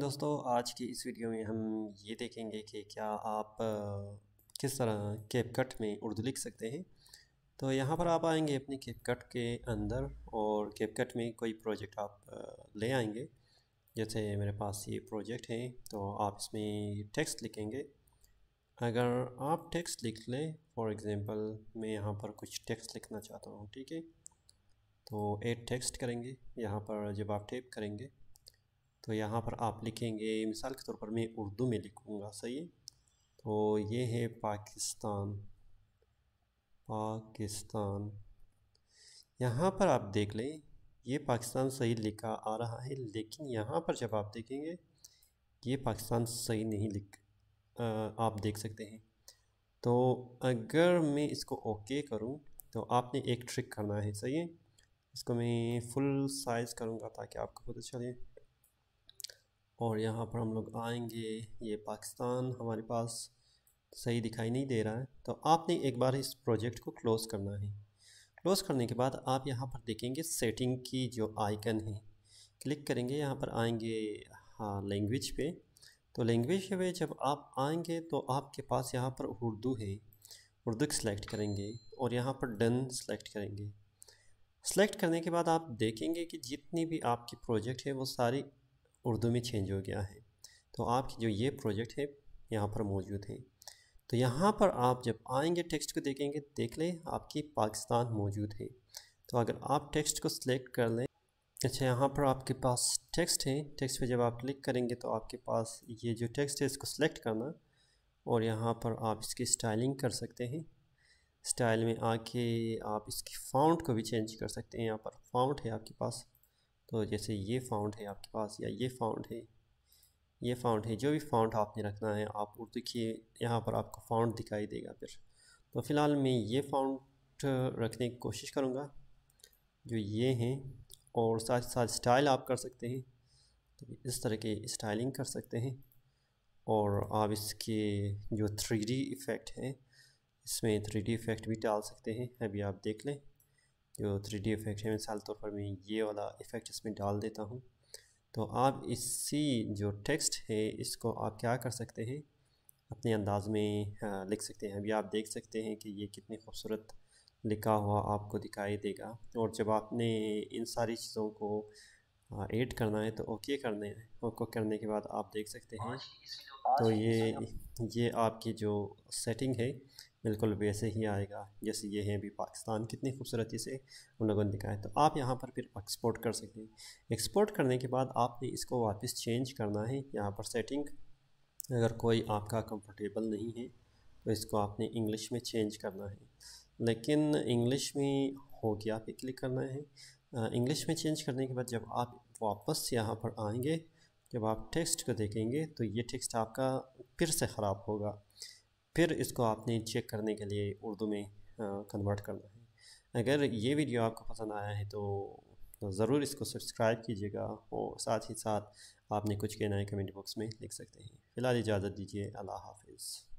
दोस्तों, आज की इस वीडियो में हम ये देखेंगे कि क्या आप किस तरह कैपकट में उर्दू लिख सकते हैं। तो यहाँ पर आप आएंगे अपनी कैपकट के अंदर और कैपकट में कोई प्रोजेक्ट आप ले आएंगे। जैसे मेरे पास ये प्रोजेक्ट है तो आप इसमें टेक्स्ट लिखेंगे। अगर आप टेक्स्ट लिख लें, फॉर एग्ज़ाम्पल मैं यहाँ पर कुछ टेक्स्ट लिखना चाहता हूँ, ठीक है। तो ऐड टेक्स्ट करेंगे। यहाँ पर जब आप टाइप करेंगे तो यहाँ पर आप लिखेंगे, मिसाल के तौर पर मैं उर्दू में लिखूँगा, सही है। तो ये है पाकिस्तान। पाकिस्तान यहाँ पर आप देख लें, ये पाकिस्तान सही लिखा आ रहा है, लेकिन यहाँ पर जब आप देखेंगे ये पाकिस्तान सही नहीं आप देख सकते हैं। तो अगर मैं इसको ओके करूँ तो आपने एक ट्रिक करना है, सही है। इसको मैं फुल साइज़ करूँगा ताकि आपको पता चले। और यहाँ पर हम लोग आएंगे, ये पाकिस्तान हमारे पास सही दिखाई नहीं दे रहा है। तो आपने एक बार इस प्रोजेक्ट को क्लोज़ करना है। क्लोज़ करने के बाद आप यहाँ पर देखेंगे सेटिंग की जो आइकन है, क्लिक करेंगे। यहाँ पर आएंगे, हाँ, लैंग्वेज पे। तो लैंग्वेज पे जब आप आएंगे तो आपके पास यहाँ पर उर्दू है। उर्दू सेलेक्ट करेंगे और यहाँ पर डन सेलेक्ट करेंगे। सेलेक्ट करने के बाद आप देखेंगे कि जितनी भी आपकी प्रोजेक्ट है वो सारी उर्दू में चेंज हो गया है। तो आपकी जो ये प्रोजेक्ट है यहाँ पर मौजूद है। तो यहाँ पर आप जब आएंगे टेक्स्ट को देखेंगे, देख लें आपकी पाकिस्तान मौजूद है। तो अगर आप टेक्स्ट को सिलेक्ट कर लें, अच्छा, यहाँ पर आपके पास टेक्स्ट है। टेक्स्ट पे जब आप क्लिक करेंगे तो आपके पास ये जो टेक्स्ट है इसको सिलेक्ट करना और यहाँ पर आप इसकी स्टाइलिंग कर सकते हैं। स्टाइल में आके आप इसकी फ़ॉन्ट को भी चेंज कर सकते हैं। यहाँ पर फ़ॉन्ट है आपके पास, तो जैसे ये फ़ॉन्ट है आपके पास या ये फ़ॉन्ट है, ये फ़ॉन्ट है, जो भी फ़ॉन्ट आपने रखना है आप उर्दू की, यहाँ पर आपको फ़ॉन्ट दिखाई देगा फिर। तो फ़िलहाल मैं ये फ़ॉन्ट रखने की कोशिश करूँगा जो ये हैं। और साथ साथ स्टाइल आप कर सकते हैं, तो इस तरह की स्टाइलिंग कर सकते हैं। और आप इसके जो 3D इफ़ेक्ट हैं, इसमें 3D इफ़ेक्ट भी डाल सकते हैं। अभी आप देख लें जो 3D इफ़ेक्ट है, मिसाल तौर पर मैं ये वाला इफ़ेक्ट इसमें डाल देता हूँ। तो आप इसी जो टेक्स्ट है इसको आप क्या कर सकते हैं, अपने अंदाज में लिख सकते हैं। अभी आप देख सकते हैं कि ये कितनी खूबसूरत लिखा हुआ आपको दिखाई देगा। और जब आपने इन सारी चीज़ों को ऐड करना है तो ओके करने हैं। ओके करने के बाद आप देख सकते हैं तो ये आपकी जो सेटिंग है बिल्कुल वैसे ही आएगा जैसे ये है। अभी पाकिस्तान कितनी खूबसूरती से उन लोगों ने दिखाया। तो आप यहाँ पर फिर एक्सपोर्ट कर सकते हैं। एक्सपोर्ट करने के बाद आपने इसको वापस चेंज करना है। यहाँ पर सेटिंग, अगर कोई आपका कंफर्टेबल नहीं है तो इसको आपने इंग्लिश में चेंज करना है। लेकिन इंग्लिश में हो गया पे क्लिक करना है। इंग्लिश में चेंज करने के बाद जब आप वापस यहाँ पर आएंगे, जब आप टेक्स्ट को देखेंगे तो ये टेक्स्ट आपका फिर से ख़राब होगा। फिर इसको आपने चेक करने के लिए उर्दू में कन्वर्ट करना है। अगर ये वीडियो आपको पसंद आया है तो ज़रूर इसको सब्सक्राइब कीजिएगा और साथ ही साथ आपने कुछ कहना है कमेंट बॉक्स में लिख सकते हैं। फ़िलहाल इजाज़त दीजिए। अल्लाह हाफ़िज़।